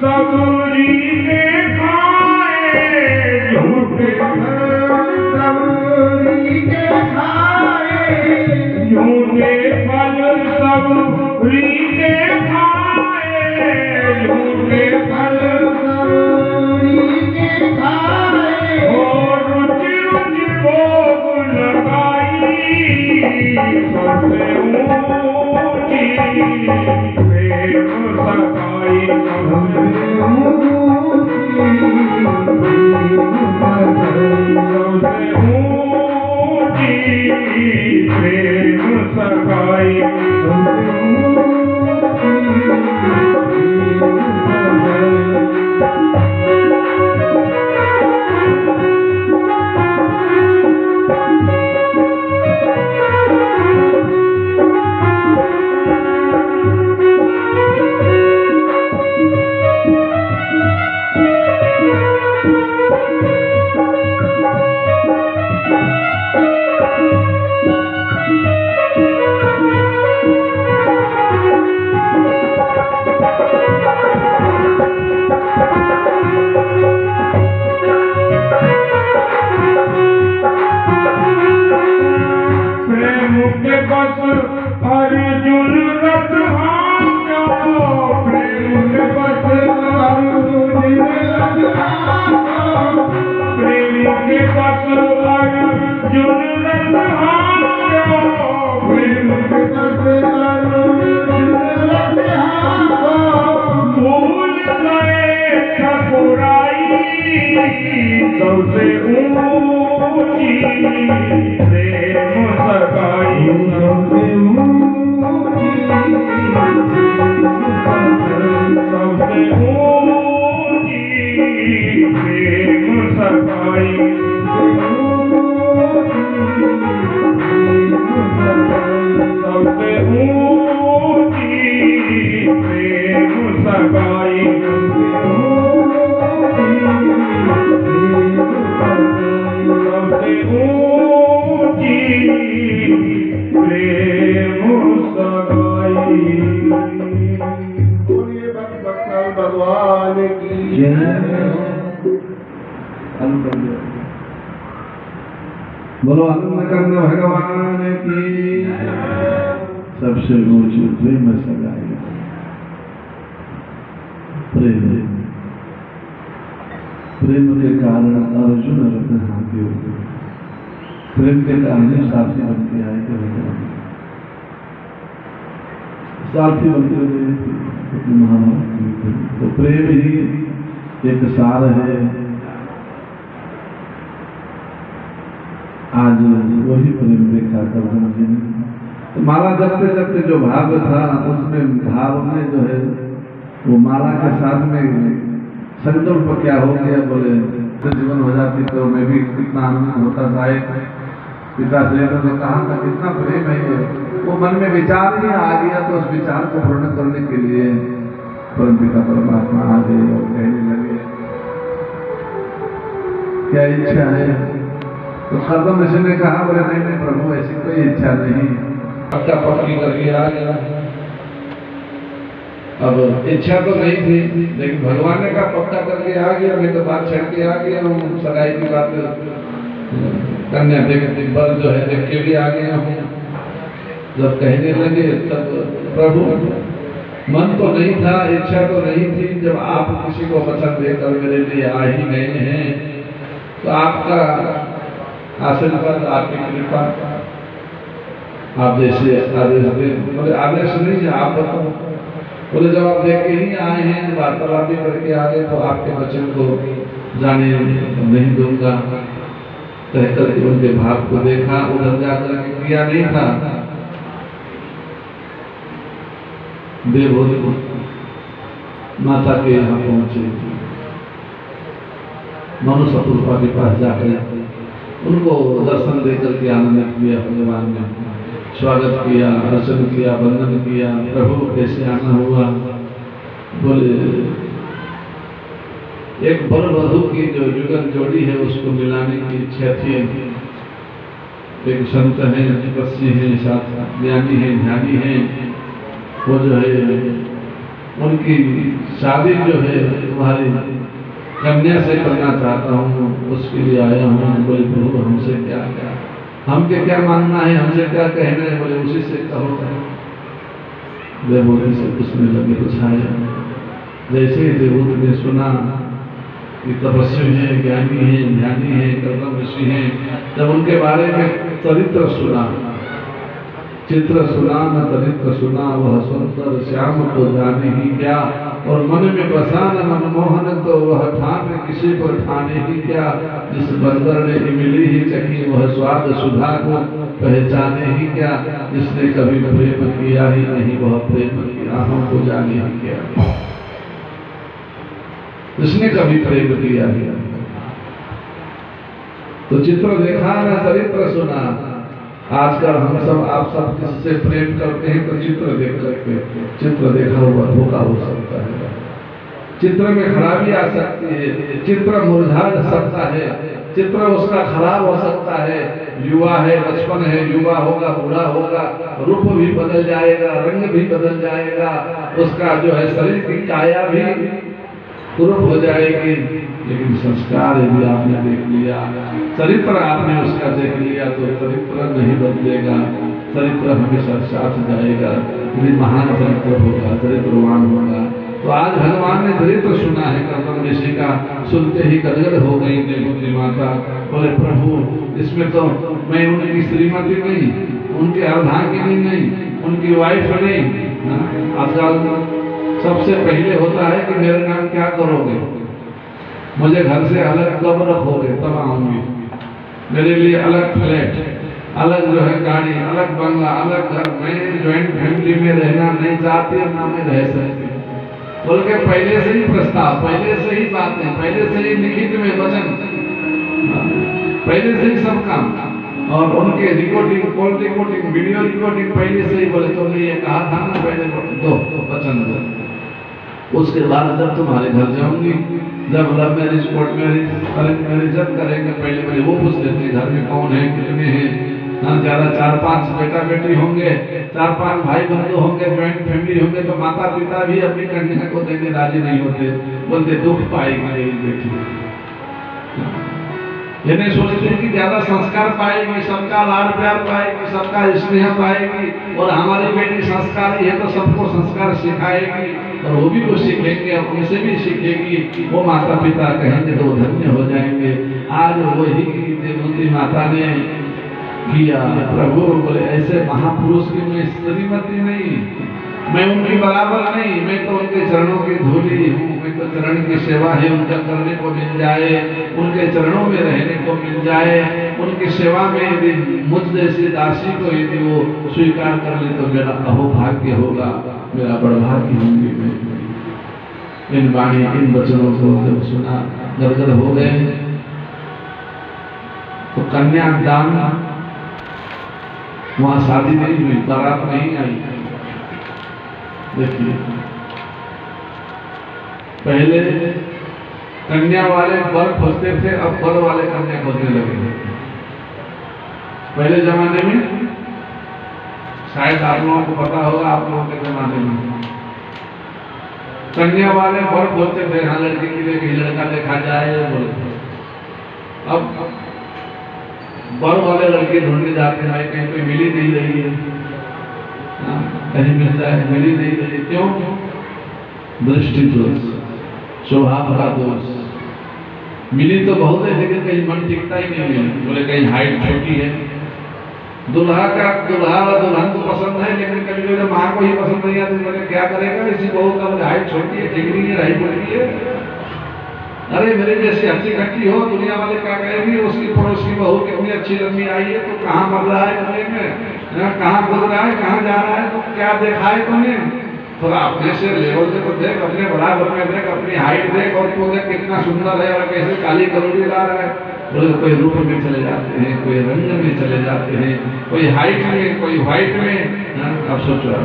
सबरी के खाए झूठे सबरी के खाए झूठे फल सबरी के खाए झूठे फल सबरी के खाए और रुचि रुचि भोग लगाई सबसे ऊंची प्रेम सगाई प्रेम सगाई अर्जुन रथ हांक्यो प्रेम के बस अर्जुन रथ हांक्यो प्रेम के बस अर्जुन रथ हांक्यो प्रेम के बस अर्जुन रथ हांक्यो भूल गए ठकुराई सबसे ऊंची प्रेम सगाई सबसे ऊंची प्रेम सगाई सबसे ऊंची प्रेम सगाई सबसे ऊंची प्रेम सगाई। भगवान की बोलो अन्नकर्म भगवान की सबसे ऊंची प्रेम सगाई। प्रेम प्रेम के कारण अर्जुन रथ हांक्यो प्रेम के कारण सारथी बनते आए थे भगवान सारथी बनते हुए महाभारत तो प्रेम ही एक सार है। आज वही प्रेम देखा कर्दम जी ने तो माला जपते जपते जो भाव था उसमें भाव में जो है वो माला के साथ में संकल्प क्या हो गया बोले जीवन हो जाती तो मैं भी कितना आनंद होता साहेब पिता से तो कहा था कितना प्रेम है ये वो मन में विचार ही आ गया तो उस विचार को पूर्ण करने के लिए परम पिता परमात्मा आ गए और कहने लगे क्या इच्छा है तो कर्दम ऋषि ने कहा बोले नहीं नहीं प्रभु ऐसी कोई इच्छा नहीं पक्का पक्की करके आ गया। अब इच्छा तो नहीं थी लेकिन भगवान ने कहा पक्का करके आ गया मैं तो बात छड़ के आ गया हूँ सगाई की बात कन्या देख पर जो है देख के भी आ गया हूँ। जब कहने लगे तब प्रभु मन तो नहीं था इच्छा तो नहीं थी जब आप किसी को वचन देकर मेरे लिए आ ही गए हैं तो आपका आशीर्वाद आपकी कृपा आप जैसे आदेश दें बोले आदेश नहीं है आप बताओ बोले जब आप देख के ही आए हैं वार्तालाप भी करके आ गए तो आपके वचन को जाने नहीं दूंगा कहकर के उनके भाव को देखा उधर जाकर किया नहीं था देवभूति माता के यहाँ पहुंचे मनु सपुष्पा के पास जाकर उनको दर्शन देकर के आनंदित किया भगवान ने स्वागत किया अर्चन किया वंदन किया प्रभु कैसे आना हुआ बोले एक वर वधू की जो युगल जोड़ी है उसको मिलाने की इच्छा थी। एक संत है तपस्वी है साथ ज्ञानी है ध्यानी है वो जो है उनकी शादी जो है तुम्हारी कन्या से करना चाहता हूँ, उसके लिए आया हूँ। बोले प्रभु हमसे क्या क्या, हमके क्या मानना है, हमसे क्या कहना है? बोले उसी से कहो। देवभूति से पूछने लगे पूछाया। जैसे ही देवभूति ने सुना कि तपस्वी है, ज्ञानी है, ध्यानी है, कर्दम ऋषि है, जब उनके बारे में चरित्र सुना, चित्र सुना न चरित्र सुना, वह सुंदर श्याम को जाने ही क्या, और मन में बसा न मनमोहन तो वह ठान किसी पर ठाने ही क्या। जिस बंदर ने इमली ही चखी वह स्वाद सुधा को पहचाने ही क्या। जिसने कभी प्रेम किया ही नहीं वह प्रेम की राहों को जाने ही क्या। जिसने कभी प्रेम किया ही नहीं। तो चित्र देखा न चरित्र सुना। आजकल हम सब आप सब किससे प्रेम करते हैं तो चित्र देख करके, चित्र देखा हुआ धोखा हो सकता है, चित्र में खराबी आ सकती है, चित्र मुरझा सकता है, चित्र उसका खराब हो सकता है। युवा है, बचपन है, युवा होगा, बूढ़ा होगा, रूप भी बदल जाएगा, रंग भी बदल जाएगा, उसका जो है शरीर की काया भी कुरूप हो जाएगी। लेकिन संस्कार यदि आपने देख लिया, चरित्र आपने उसका देख लिया तो चरित्र नहीं बदलेगा, चरित्र हमेशा साथ जाएगा। यदि महान चरित्र होगा, चरित्रवान होगा। तो आज भगवान ने चरित्र सुना है कर्दम ऋषि का, सुनते ही गदगद हो गई देवभूति माता। बोले प्रभु इसमें तो मैं उनकी श्रीमती नहीं, उनके अर्धांगिनी नहीं, उनकी वाइफ नहीं। आजकल सबसे पहले होता है कि मेरे नाम क्या करोगे, मुझे घर से अलग कब रखोगे, तब आऊंगी। मेरे लिए अलग फ्लैट, अलग जो है गाड़ी, अलग बंगला, अलग घर। मैं ज्वाइंट फैमिली में रहना नहीं चाहती और ना मैं रह सकती। बोल के पहले से ही प्रस्ताव, पहले से ही बातें, पहले से ही लिखित में वचन, पहले से ही सब काम। और उनके recording, call recording, video recording पहले से ही। बोले तुमने ये कहा था ना पहले, दो वचन दो। उसके बाद जब तुम्हारे घर जाऊंगी, जब love marriage, court marriage, arrange marriage जब करेंगे, पहले वो पूछ लेते घर में कौन है, कितने हैं। ज्यादा 4-5 बेटा बेटी होंगे, 4-5 भाई बंधु होंगे, ज्वाइंट फैमिली होंगे, तो माता पिता भी अपनी कन्या को देने राजी नहीं होते। बोलते दुख पाएगी मेरी बेटी। ये नहीं सोचते कि ज्यादा संस्कार पाएगी, सबका लाड प्यार पाएगी, सबका स्नेह पाएगी, और हमारी बेटी संस्कारी है तो सबको संस्कार सिखाएगी, और वो भी कुछ सीखेंगे, उनसे भी सीखेगी। वो माता पिता कहेंगे तो धन्य हो जाएंगे। आज वही देवभूति माता ने किया। प्रभु बोले ऐसे महापुरुष की मैं श्रीमती नहीं, मैं उनकी बराबर नहीं, मैं तो उनके चरणों की धूली हूँ। मैं तो चरण की सेवा है उनका करने को मिल जाए, उनके चरणों में रहने को मिल जाए, उनकी सेवा में यदि मुझ जैसी दासी को यदि वो स्वीकार कर ले तो मेरा अहोभाग्य होगा, मेरा बड़भाग्य होंगी। मैं इन वाणी, इन वचनों को जब सुना गदगद हो गए। तो कन्या दान, वहां शादी नहीं हुई, बारात नहीं आई। देखिए पहले कन्या वाले वर खोजते थे, अब वर वाले कन्या खोजने लगे। पहले जमाने में शायद आप लोगों को पता होगा, आप लोगों के जमाने में कन्या वाले वर खोजते थे। हाँ लड़की के लिए कहीं लड़का देखा जाए बोलते। अब वर वाले लड़के ढूंढने जाते हैं, कहीं कोई मिली नहीं रही है, कहीं मिल जाए, मिली नहीं रही। क्यों? दृष्टि दोष, स्वभाव का दोष। मिली तो बहुत है लेकिन कहीं मन टिकता ही नहीं मिली। बोले कहीं हाइट छोटी है, दुल्हा और दुल्हन को पसंद है, लेकिन कभी कभी माँ को ही पसंद नहीं आती। बोले क्या करेगा, इसी बहू का हाइट छोटी है, ठीक नहीं है, हाइट छोटी है। अरे मेरे जैसी अच्छी खट्टी हो, दुनिया वाले क्या कहेंगे, उसकी पड़ोस की बहू कितनी अच्छी लंबी आई है, तो कहाँ मर रहा है कमरे में, कहाँ घूम रहा है, कहाँ जा रहा है, तो क्या देखा है तुमने? थोड़ा अपने से लेवल पे तो देख, अपने बराबर में देख, अपनी हाइट देख, और तो देख कितना सुंदर है और कैसे काली करोड़ी ला रहा है। बोले कोई रूप में चले जाते हैं, कोई रंग में चले जाते हैं, कोई हाइट में, कोई व्हाइट में। अब सोचो,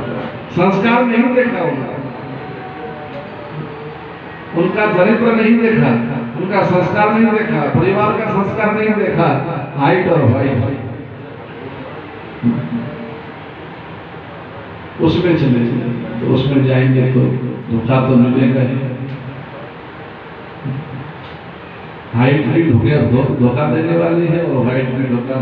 संस्कार नहीं देखा उनका चरित्र नहीं देखा, उनका संस्कार नहीं देखा, परिवार का संस्कार नहीं देखा, हाइट और व्हाइट। उसमें चले जाए, तो उसमें जाएंगे तो धोखा तो मिलेगा ही। हाइट भी धोखा देने वाली है, और हाइट भी धोखा,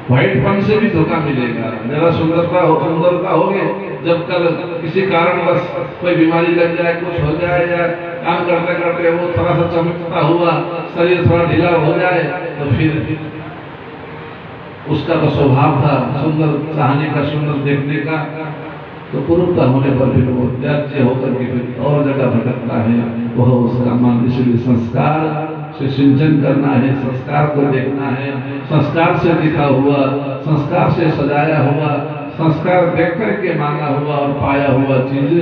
व्हाइटपन से भी धोखा मिलेगा। जरा सुंदरता हो गए, जब कल किसी कारणवश कोई बीमारी लग जाए, कुछ हो जाए, या काम करते करते वो थोड़ा सा चमकता हुआ शरीर थोड़ा ढीला हो जाए, तो फिर उसका तो स्वभाव था सुंदर चाहने का, सुंदर देखने का, तो कुरूपता होने पर फिर वो त्याज्य होकर के फिर और जगह भटकता है। वह उसका मन, इसलिए संस्कार से सिंचन करना है, संस्कार को देखना है, संस्कार से लिखा हुआ, संस्कार से सजाया हुआ, संस्कार देख करके मांगा हुआ और पाया हुआ चीज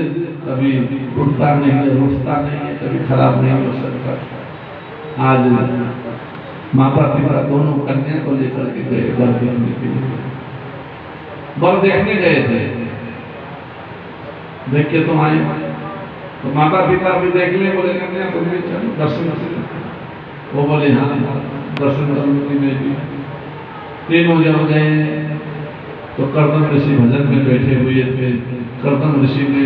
कभी उठता नहीं है, उठता नहीं है, कभी खराब नहीं हो सकता। आज माता पिता दोनों कन्या को लेकर के गए वर देखने के लिए, वर देखने गए थे, देख के तुम आए, तो माता पिता भी देख ले, बोले कन्या तुम भी चलो दर्शन कर। वो बोले हाँ दर्शन करूंगी मैं भी। तीनों जब गए तो कर्दम ऋषि भजन में बैठे हुए थे। कर्दम ऋषि ने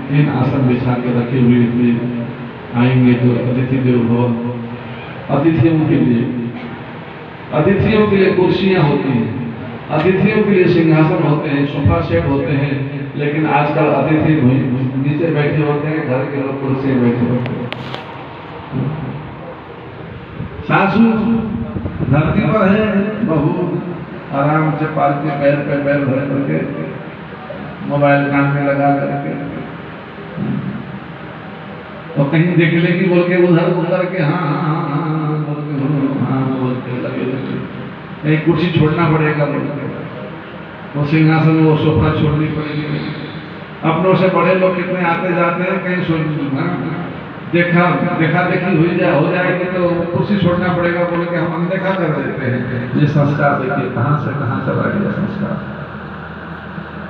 3 आसन बिछा के रखे हुए थे। आएंगे तो अतिथि देव भव, अतिथियों के लिए कुर्सियां होती हैं, अतिथियों के लिए सिंहासन होते हैं, सोफा सेट होते हैं, लेकिन आजकल अतिथि नीचे बैठे होते हैं, घर के लोग कुर्सी बैठे होते हैं। सासू धरती पर है, बहू आराम से पाल के पैर पे पैर धर करके मोबाइल कान में लगा करके, तो कहीं देख लेगी बोल के उधर उधर के हाँ हाँ हाँ हाँ बोल के हाँ बोल के लगे, कहीं कुर्सी छोड़ना पड़ेगा बोल के, वो सिंहासन वो सोफा छोड़नी पड़ेगी। अपनों से बड़े लोग कितने आते जाते हैं, कहीं सोच देखा देखी हो जाएगी तो कुर्सी छोड़ना पड़ेगा बोल के हम अनदेखा कर देते हैं। ये संस्कार देखिए कहाँ से कहाँ चला गया संस्कार।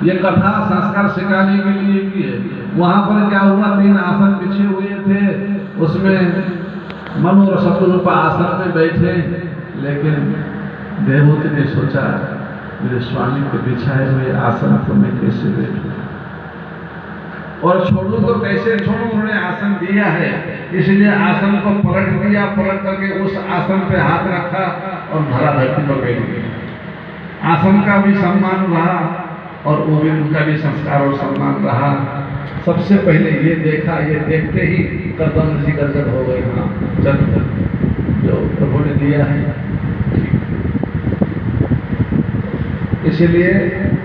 ये कथा संस्कार सिखाने के लिए भी है। वहां पर क्या हुआ, 3 आसन बिछे हुए थे, उसमें मनु और शत्रुप आसन में बैठे, लेकिन देवहूति ने सोचा मेरे स्वामी के बिछाए हुए आसन को मैं कैसे बैठूं, और छोड़ू तो कैसे छोड़ू, उन्होंने आसन दिया है, इसलिए आसन को पलट दिया, पलट करके उस आसन पे हाथ रखा और धरा धरती पर बैठ गए। आसन का भी सम्मान रहा और वो भी उनका भी संस्कार और सम्मान रहा। सबसे पहले ये देखा, ये देखते ही कर्दम ऋषि गदगद हो गए। हाँ चल जो प्रभु ने दिया है। इसीलिए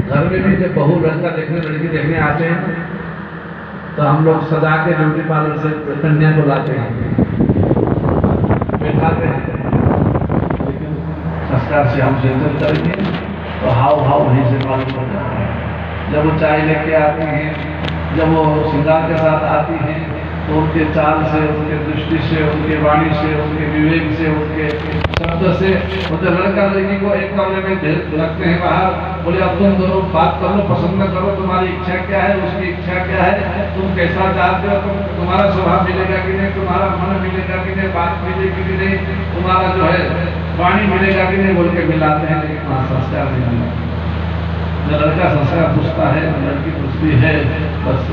घर में भी जब बहू लड़की देखने आते हैं तो हम लोग सजा के ब्यूटी पार्लर से कन्या को लाते हैं, बैठाते हैं, लेकिन संस्कार से हम सिंचन करेंगे तो हाव भाव वहीं से मालूम पड़ जाता है। जब वो चाय लेके आती हैं, जब वो श्रृंगार के साथ आती हैं, तो उनके चाल से, उनके दृष्टि से, उनके वाणी से, उनके विवेक से, उनके शब्द से, मतलब लड़का लड़की को एक कमरे में रखते हैं बाहर, बोले अब तुम दोनों बात कर लो, पसंद करो, तुम्हारी इच्छा क्या है, उसकी इच्छा क्या है, तुम कैसा चाहते हो, तुम्हारा स्वभाव मिलेगा कि नहीं, तुम्हारा मन मिलेगा कि नहीं, बात मिलेगी कि नहीं, तुम्हारा जो है वाणी मिलेगा कि नहीं, बोल के मिलाते हैं। लेकिन वहाँ संस्कार नहीं मिला। न लड़का संस्कार पूछता है, न लड़की पूछती है, बस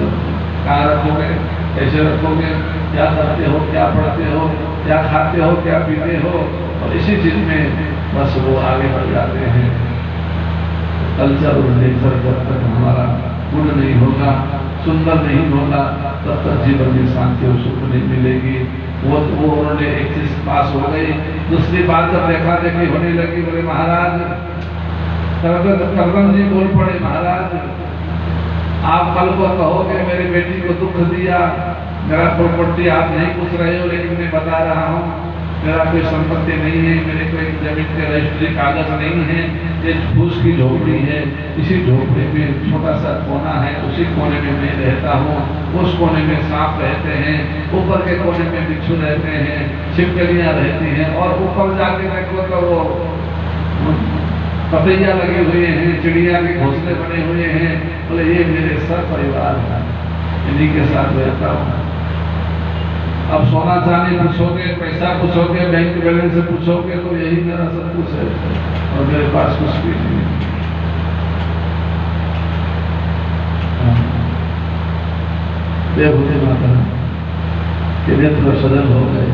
कहाँ रखोगे, कैसे रखोगे, क्या करते हो, क्या पढ़ते हो, क्या खाते हो, क्या पीते हो, और इसी चीज में बस वो आगे बढ़ जाते हैं। कल्चर और नेचर जब तक हमारा पूर्ण नहीं होगा, सुंदर नहीं होगा, तब तक जीवन में शांति और सुख नहीं मिलेगी। वो उन्होंने एक चीज पास हो गई, दूसरी बात जब देखा देखी होने लगी, बोले महाराज, कर्दम जी बोल पड़े, महाराज आप कल को कहोगे मेरी बेटी को दुख दिया, मेरा प्रॉपर्टी आप नहीं पूछ रहे हो, लेकिन मैं बता रहा हूँ मेरा कोई संपत्ति नहीं है, मेरे कोई जमीन के रजिस्ट्री कागज नहीं है, ये फूस की झोपड़ी है, इसी झोपड़ी में छोटा सा कोना है, उसी कोने में मैं रहता हूँ, उस कोने में सांप रहते हैं, ऊपर के कोने में बिच्छू रहते हैं, छिपकलियाँ रहती हैं, और ऊपर जाके देखो तो वो पतैया लगे हुए हैं, चिड़िया के घोंसले बने हुए हैं। बोले ये मेरे सब परिवार है, इन्हीं के साथ रहता हूँ। अब सोना चांदी पूछोगे, पैसा पूछोगे, बैंक बैलेंस पूछोगे, तो यही मेरा सब कुछ है और मेरे पास कुछ भी नहीं है। देवभूति माता के नेत्र सजल हो गए,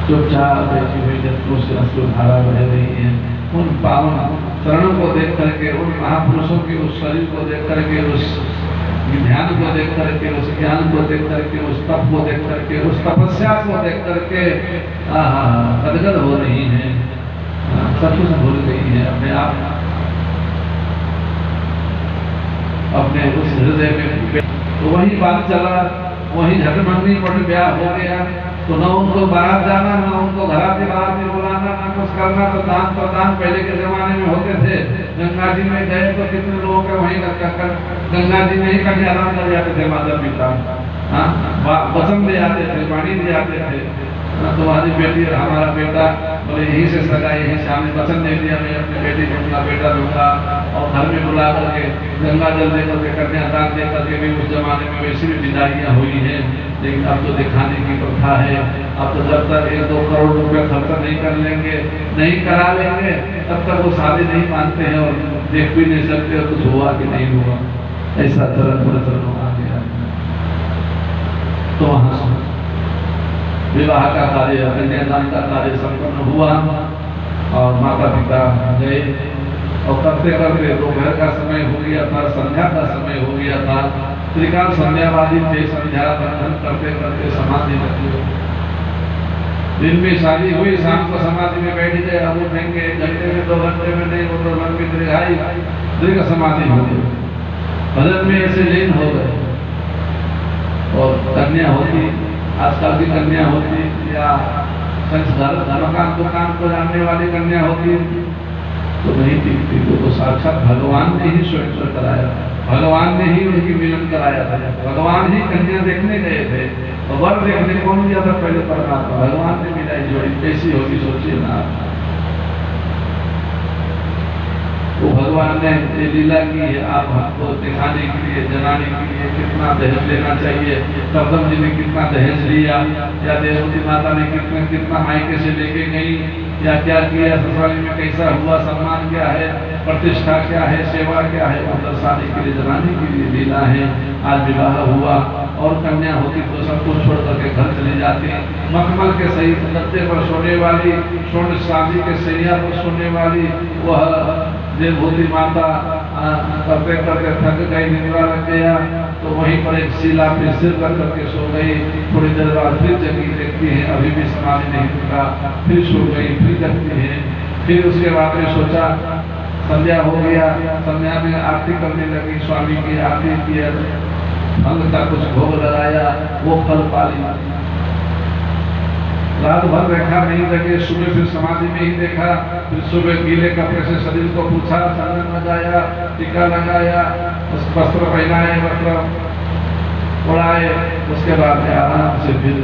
चुपचाप बैठी हुई नेत्रों से अश्रुधारा बह रही है। उन पावन चरणों को देख करके, उन महापुरुषों के उस शरीर को देख करके, उस ध्यान को देख करके, उस ज्ञान को देख करके, उस तप को देख करके, उस तपस्या को देख करके गदगद हो रही है, सब कुछ भूल गई है अपने आप, अपने उस हृदय में। तो वही बात चला, वही झटमंडी पट ब्याह हो गया। तो न उनको बारात जाना, न उनको घराती बाराती बुलाना, न कुछ करना। तो दान प्रदान पहले के जमाने में होते थे। गंगा जी में गए तो कितने लोगों के वहीं गंगा जी में ही कन्यादान कर जाते थे माता पिता, वचन दे आते थे, वाणी दे आते थे। तुम्हारी बेटी और हमारा बेटा बोले यहीं से सगा, यहीं से हमने वचन दे दिया, मैं अपनी बेटी दूंगा, बेटा दूंगा। और घर में बुला करके गंगा जल दे करके, कन्यादान दे करके भी उस जमाने में वैसी भी विदाइयाँ हुई हैं। लेकिन अब तो दिखाने की प्रथा है। अब तो जब तक 1-2 करोड़ रुपए खर्चा नहीं कर लेंगे, नहीं करा लेंगे, तब तक वो शादी नहीं मानते हैं और देख भी नहीं सकते और कुछ हुआ कि नहीं हुआ। ऐसा चरण आ गया। तो वहां विवाह का कार्य, कन्यादान का कार्य संपन्न हुआ और माता पिता गए। और करते करते दोपहर का समय हो गया था, संध्या का समय हो गया था। त्रिकाल संध्यावादी थे, संध्या बंधन करते करते समाधि लगे। दिन में शादी हुई, शाम को समाधि में बैठ गए। अब उठेंगे 1 घंटे में, 2 घंटे में नहीं, वो तो लंबी दीर्घ समाधि हो गई। भजन में ऐसे लीन हो गए। और कन्या होती, आजकल की कन्या होती या मकान दुकान को जानने वाली कन्या होती तो नहीं दिखती। तो साक्षात भगवान ने ही स्वयं कराया, भगवान ने ही उनकी मिलन कराया था। भगवान ही कन्या देखने गए थे और वर देखने कौन गया था? पहले परमात्मा, भगवान ने मिलाई जोड़ी। कैसी होगी सोचिए ना। वो भगवान ने ये लीला की है, आप हमको दिखाने के लिए, जनाने के लिए कितना दहेज लेना चाहिए। कर्दम जी ने कितना दहेज लिया, या देवभूति माता ने कितना मायके से लेके गई, या क्या किया, ससुराली में कैसा हुआ, सम्मान क्या है, प्रतिष्ठा क्या है, सेवा क्या है, वो दर्शाने के लिए, जनाने के लिए लीला है। आज विवाह हुआ और कन्या होती तो सब कुछ छोड़ करके घर चली जाती। मखमल के सही गद्दे पर सोने वाली, स्वर्ण शादी के सैया पर सोने वाली वह देवभूति माता करते करते थक गई, निद्रा लग गया। तो वहीं पर एक शिला पे सिर रख करके सो गई। थोड़ी देर बाद फिर जगी, देखती है अभी भी समाधि नहीं टूटा, फिर सो गई, फिर जगती है। फिर उसके बाद में सोचा, संध्या हो गया, संध्या में आरती करने लगी, स्वामी की आरती किया, फल का कुछ भोग लगाया, वो फल पाली। रात भर देखा नहीं लगे, सुबह फिर समाधि में ही देखा। फिर सुबह गीले कपड़े से शरीर को पूछा, चंदन लगाया, टीका लगाया, वस्त्र पहनाए, वस्त्र उड़ाए। उसके बाद में आराम से फिर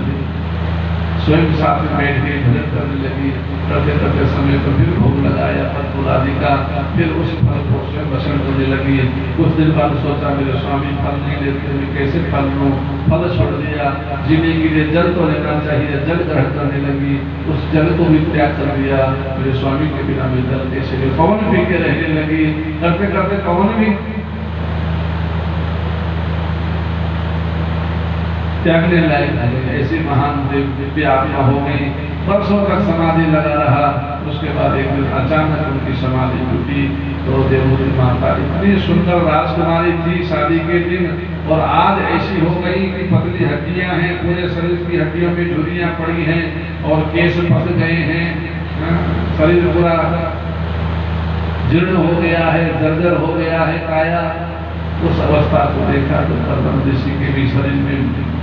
स्वयं साथ में बैठ के भजन करने लगी। करते करते समय पर फिर भोग लगाया फल फूल आदि का। फिर उस फल को स्वयं भक्षण करने लगी। कुछ दिन बाद सोचा, मेरे स्वामी फल नहीं लेते, मैं कैसे फल लूं? फल छोड़ दिया। जीने के लिए जल तो लेना चाहिए, जल ग्रहण करने लगी। उस जल को भी त्याग कर दिया। मेरे स्वामी के बिना मैं जल कैसे ले? पवन पी के रहने लगी। करते करते पवन भी त्यागने लायक है। ऐसी महान दिव्य आत्मा हो गई। वर्षों तक समाधि लगा रहा। उसके बाद एक दिन अचानक उनकी समाधि टूटी। तो देवभूति माता इतनी सुंदर राजकुमारी थी शादी के दिन, और आज ऐसी हो गई कि पतली हड्डियां हैं, पूरे शरीर की हड्डियों में झुर्रियां पड़ी हैं और केश फंस गए हैं। शरीर पूरा जीर्ण हो गया है, जर्जर हो गया है काया। उस अवस्था को देखा तो कर्दम ऋषि के भी शरीर में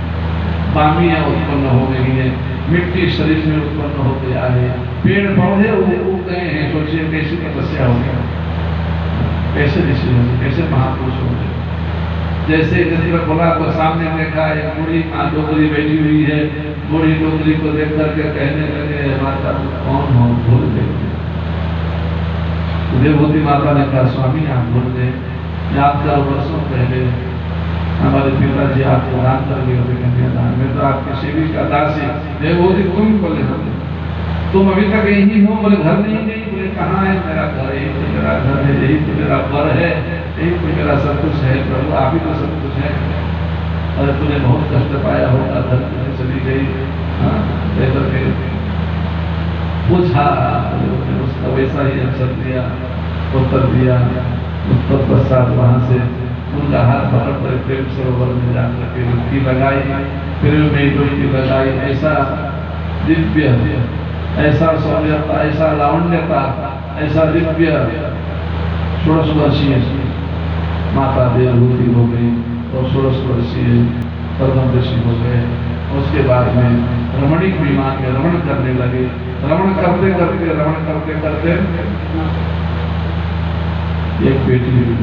बामियां उत्पन्न हो गई है, मिट्टी शरीर में उत्पन्न हो गया है, पेड़ पौधे उग गए हैं। सोचिए कैसी तपस्या हो गया, कैसे ऋषि होंगे, कैसे महापुरुष होंगे। जैसे इंद्रकुला को सामने देखा, एक बूढ़ी माँ डोकरी बैठी हुई है। बूढ़ी डोकरी को देख करके कहने लगे, माता कौन हो? भूल गए। देवभूति माता ने कहा, स्वामी आप भूल गए, याद करो वर्षों पहले हमारे पिताजी आपको दान कर गए थे कन्यादान में, तो आपकी सेवी का दासी। देवभूति तुम बोले हम, तुम अभी तक यही हो? बोले घर नहीं गई। बोले कहाँ है? मेरा घर, यही तो मेरा घर है, यही तो मेरा वर है, यही तो मेरा सब कुछ है। प्रभु आप ही तो सब कुछ है। अरे तूने बहुत कष्ट पाया होगा, धरती में चली गई, हाँ लेकर के पूछा, उसका वैसा ही आंसर दिया, उत्तर दिया। उत्तर पश्चात वहाँ से उनका हाथ पकड़ कर प्रेम सरोवर में जाकर के डुबकी लगाई, फिर में डुबकी लगाई। ऐसा दिव्य, ऐसा सौंदर्यता, ऐसा लावण्यता, ऐसा दिव्य 16 वर्षीय माता देवभूति हो गई और 16 वर्षीय परम ऋषि हो गए। उसके बाद में रमणीक विमान में रमण करने लगे। रमण करते करते एक बेटी हुई।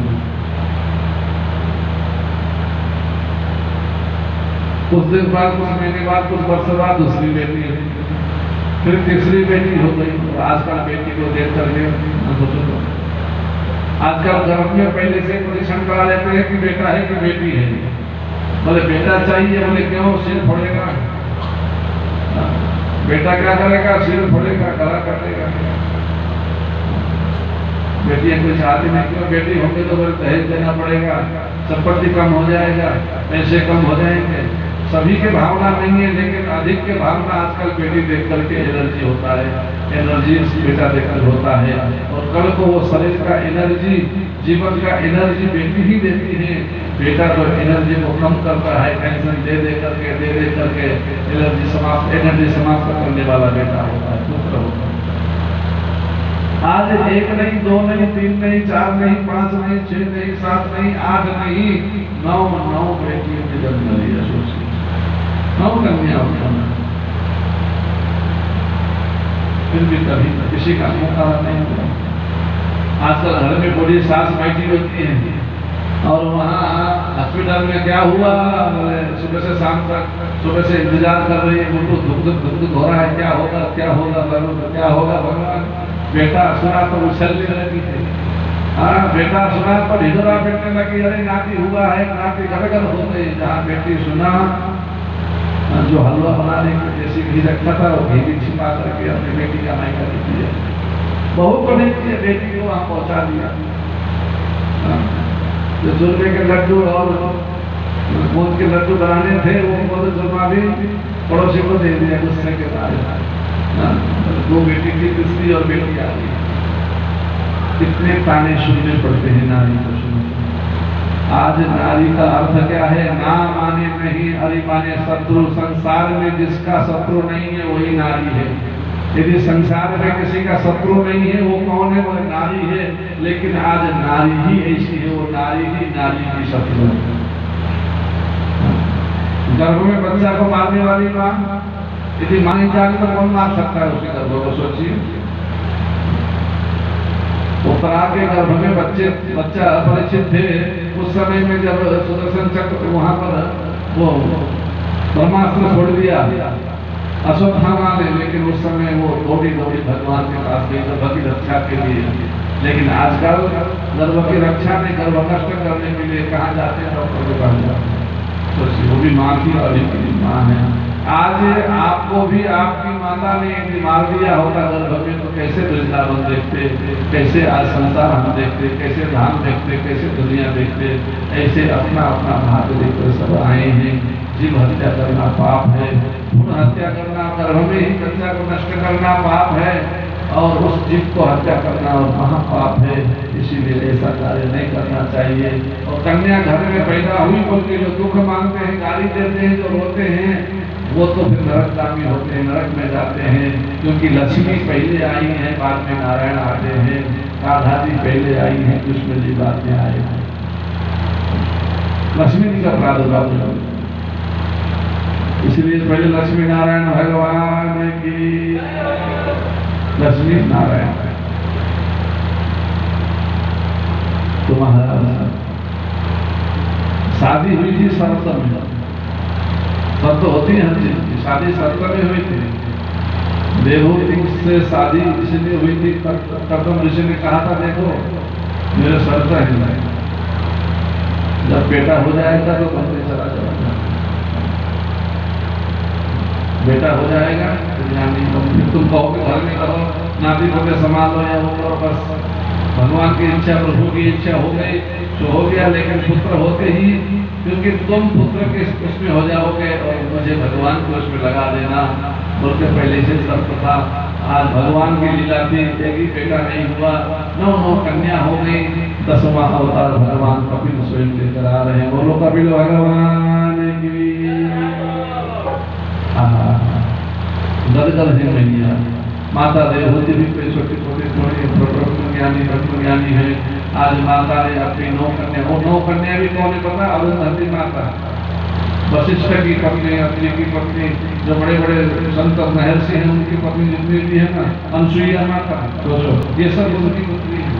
कुछ दिन बाद, कुछ महीने बाद, कुछ वर्ष बाद दूसरी बेटी हुई, फिर तीसरी बेटी हो गई। और आजकल बेटी को देख करके सोचो, आजकल गर्भ में पहले से परीक्षण करा लेते हैं कि बेटा है कि बेटी है। बोले बेटा चाहिए, बोले क्यों, सिर फोड़ेगा। बेटा क्या करेगा, सिर फोड़ेगा, गला काटेगा। बेटियां कोई चाहती नहीं, क्यों, बेटी होंगे तो बोले दहेज देना पड़ेगा, संपत्ति कम हो जाएगा, पैसे कम हो जाएंगे। सभी के भावना नहीं है, लेकिन अधिक के भावना आजकल बेटी देख करके एनर्जी होता है, एनर्जी बेटा देखकर होता है। और कल को वो शरीर का एनर्जी, जीवन का एनर्जी बेटी ही देती है। बेटा तो एनर्जी को कम करता है, टेंशन दे दे करके एनर्जी समाप्त करने वाला बेटा होता है, पुत्र होता है। आज 1 नहीं, 2 नहीं, 3 नहीं, 4 नहीं, 5 नहीं, 6 नहीं, 7 नहीं, 8 नहीं, 9 बेटियों के जन्म लिया। सोचिए, 9 कन्या उत्पन्न, फिर भी कभी किसी का मौका नहीं हुआ। आजकल घर में बड़ी सास बैठी होती है और वहाँ हॉस्पिटल में क्या हुआ, सुबह से शाम तक, सुबह से इंतजार कर रही है, उनको दुख हो रहा है, क्या होगा क्या होगा क्या होगा भगवान। बेटा सुना तो उछलने लगी थी, हाँ बेटा सुना तो ढिढोरा पीटने लगी, अरे नाती हुआ है, नाती गदगद हो गई। जहाँ बेटी सुना, जो हलवा बनाने की जैसी घी रखा था वो घी छिपा करके अपनी बेटी का मायका दे दिया। बहू को नहीं दिया, बेटी को वहाँ पहुँचा दिया। जो चूरमे के लड्डू और गोंद के लड्डू बनाने थे वो चूरमा भी पड़ोसी को दे दिया गुस्से के बाद। 2 बेटी थी, तीसरी और बेटी आ गई। कितने ताने सुनने पड़ते हैं नारी को। सुनो, आज नारी का अर्थ क्या है, ना माने नहीं, अरे माने शत्रु। संसार में जिसका शत्रु नहीं है वही नारी है। यदि संसार में किसी का शत्रु नहीं है, वो कौन है, वो नारी है। लेकिन आज नारी ही ऐसी है, वो नारी ही नारी की शत्रु है। गर्भ में बच्चा को मारने वाली मां, यदि मानी जाने तो कौन मार सकता है उसके गर्भ को, सोचिए। उत्तरा के गर्भ में बच्चा अपरिचित थे। उस समय में जब सुदर्शन चक्र वहां पर वो ब्रह्मास्त्र छोड़ दिया अश्वत्थामा ने, लेकिन उस समय वो दौड़ी भगवान के पास गई गर्भ की रक्षा के लिए। लेकिन आजकल गर्भ की रक्षा में, गर्भ नष्ट करने के लिए कहाँ जाते हैं, डॉक्टर के पास जाते हैं। सोचिए, वो भी माँ की अभी माँ है। आज आपको भी आपकी माता ने यदि मार दिया होता गर्भ में, तो कैसे वृंदावन देखते, कैसे आज संसार हम देखते, कैसे धाम देखते, कैसे दुनिया देखते। ऐसे अपना अपना भाग लेकर सब आए हैं। जीव हत्या करना पाप है, भ्रूण हत्या करना, गर्भ में ही बच्चा को नष्ट करना पाप है, और उस जीव को हत्या करना और महापाप है। इसीलिए ऐसा कार्य नहीं करना चाहिए। और कन्या घर में पैदा हुई बोल के जो दुख मांगते हैं, गाली देते हैं, जो रोते हैं, वो तो फिर नरकगामी होते हैं, नरक में जाते हैं। क्योंकि लक्ष्मी पहले आई है, बाद में नारायण आते हैं। राधा जी पहले आई हैं, कृष्ण जी बाद में आए हैं। लक्ष्मी जी का प्रादुर्भाव है, इसलिए पहले लक्ष्मी नारायण भगवान की, लक्ष्मी नारायण। तो महाराज शादी हुई थी शर्त में, शर्त होती है हर चीज की। शादी शर्त में हुई थी। देवहूति से शादी इसलिए हुई थी, कर्दम ऋषि ने कहा था, देखो मेरे शर्त है, जब बेटा हो जाएगा तो मंदिर चला जाएगा, बेटा हो जाएगा तो फिर तुम कहोगे घर में करो, नाती को संभालो या वो करो, बस भगवान की इच्छा, प्रभु की इच्छा हो गई तो हो गया, लेकिन पुत्र होते ही, क्योंकि तुम पुत्र के उसमें हो जाओगे और मुझे भगवान को उसमें लगा देना बोलते पहले से शर्त था। आज भगवान की लीला थी, एक ही बेटा नहीं हुआ, 9 कन्या हो गई, 10वां अवतार भगवान कपिल स्वयं लेकर आ रहे हैं। बोलो कपिल भगवान की। गदगद है मैया माता देवहूति भी कोई छोटी छोटी थोड़ी ज्ञानी है। आज माता ने अपनी 9 कन्या, वो 9 कन्या भी कौन है पता? अरुंधति माता, वशिष्ठ की पत्नी, अत्रि की पत्नी, जो बड़े बड़े संत महर्षि हैं उनकी पत्नी जितनी भी है ना, अनसुईया माता, ये सब उनकी पुत्री है।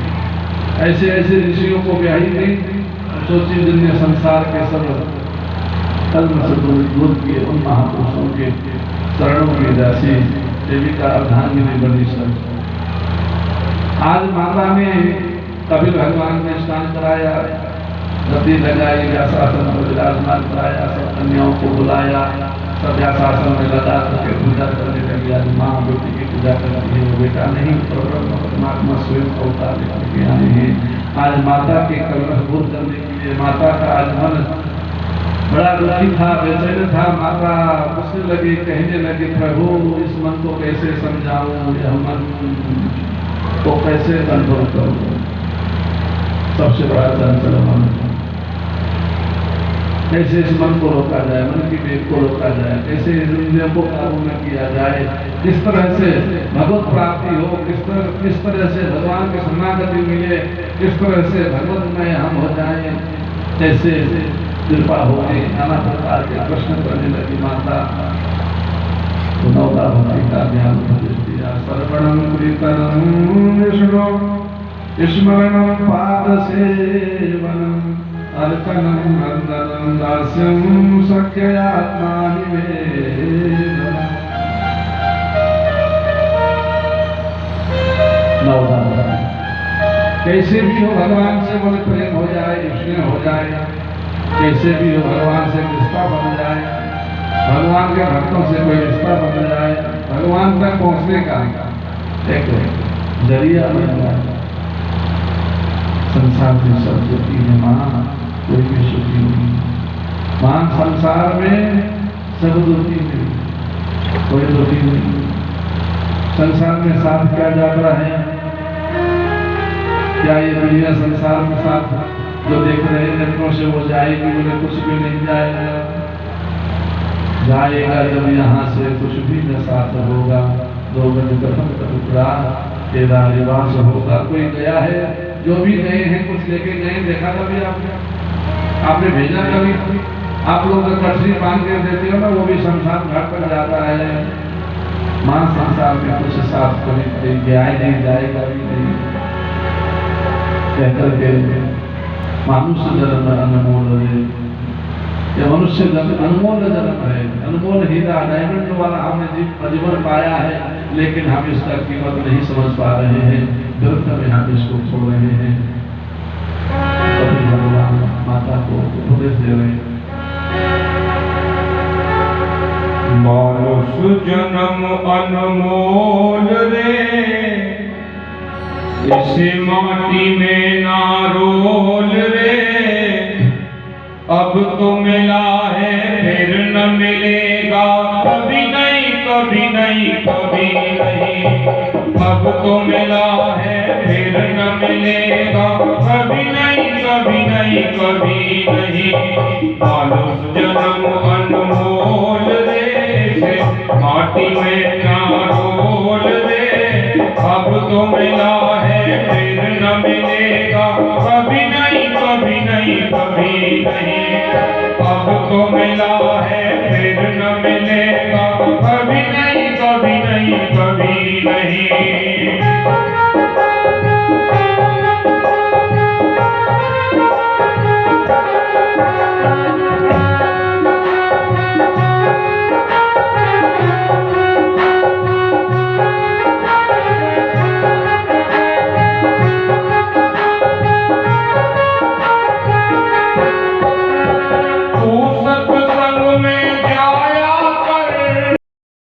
ऐसे ऐसे ऋषियों को ब्याही गई। सोचिए जिनने संसार के सब कर्म से दूर किए, उन महापुरुषों के चरणों की दासी देविका अर्धांगिनी बनी सब। आज माता ने कपिल भगवान ने स्नान कराया, रति लगाई, व्यासासन में विराजमान कराया, सब कन्याओं को बुलाया, सब व्यासासन में लगा करके पूजा करने लगी। आज माँ बेटी की पूजा करती है, वो बेटा नहीं परमात्मा स्वयं अवतार लेकर के आए हैं। आज माता के कलश दूर करने के लिए माता का आज मन बड़ा दुखी था, बेचैन था। माता पूछने लगी, कहने लगी, प्रभु इस मन को कैसे समझाऊं, यह मन को कैसे कंट्रोल करूं? सबसे बड़ा चंचल मन, कैसे इस मन को रोका जाए, मन की वेग को रोका जाए, कैसे इंद्रियों को काबू में किया जाए, किस तरह से भगवत प्राप्ति हो, किस तरह से भगवान की शरणागति मिले, किस तरह से भगवतमय हम हो जाए, कैसे कृपा हो गई। नाना प्रकार के प्रश्न करने लगी माता। नौका भक्ति का ज्ञान उपदेश दिया। सर्वणं प्रीतरं विष्णु स्मरणं पाद सेवनम् अर्चनं वंदनं दास्यं सख्ययात्मा निवेदनम्। कैसे भी हो भगवान से मन प्रेम हो जाए, स्नेह हो जाए, कैसे भी हो भगवान से रिश्ता बन जाए, भगवान के भक्तों से कोई रिश्ता बन जाए, भगवान तक पहुंचने का एक जरिया बन जाए। संसार में सब दुखी है माँ, कोई भी सुखी नहीं माँ। संसार में सब दुखी है, कोई दुखी नहीं। संसार में साथ क्या जाता है? क्या ये दुनिया संसार में साथ जो देख रहे हैं नेत्रों से वो जाएगी? बोले कुछ भी नहीं जाएगा। जाएगा जब यहाँ से कुछ भी न साथ होगा। 2 गज कफन का टुकड़ा तेरा निवास होगा। कोई गया है, जो भी गए हैं कुछ लेके गए, देखा कभी आपने भेजा कभी? आप लोग कटरी बांध के देते हो ना, वो भी शमशान घाट पर जाता है। मां संसार में कुछ साथ कभी गया नहीं, जाएगा भी नहीं। कहकर के मनुष्य जन्म अनमोल है, ये मनुष्य जन्म अनमोल जन्म है, अनमोल हीरा डायमंड वाला हमने जीवन पाया है, लेकिन हम इसका कीमत नहीं समझ पा रहे हैं। व्यर्थ में हम इसको छोड़ रहे हैं। कभी भगवान माता को उपदेश दे रहे हैं। मानुष जन्म अनमोल रे, इसे माटी में ना रोल रे। अब तो मिला है फिर न मिलेगा, कभी नहीं कभी नहीं कभी नहीं। अब तो मिला है फिर न मिलेगा, कभी नहीं कभी नहीं कभी नहीं। मानुष जन्म अनमोल रे, माटी में ना रोल रे। अब तो मिला है फिर न मिलेगा, कभी नहीं कभी नहीं कभी नहीं। अब तो मिला है फिर न मिलेगा, कभी नहीं कभी नहीं कभी नहीं।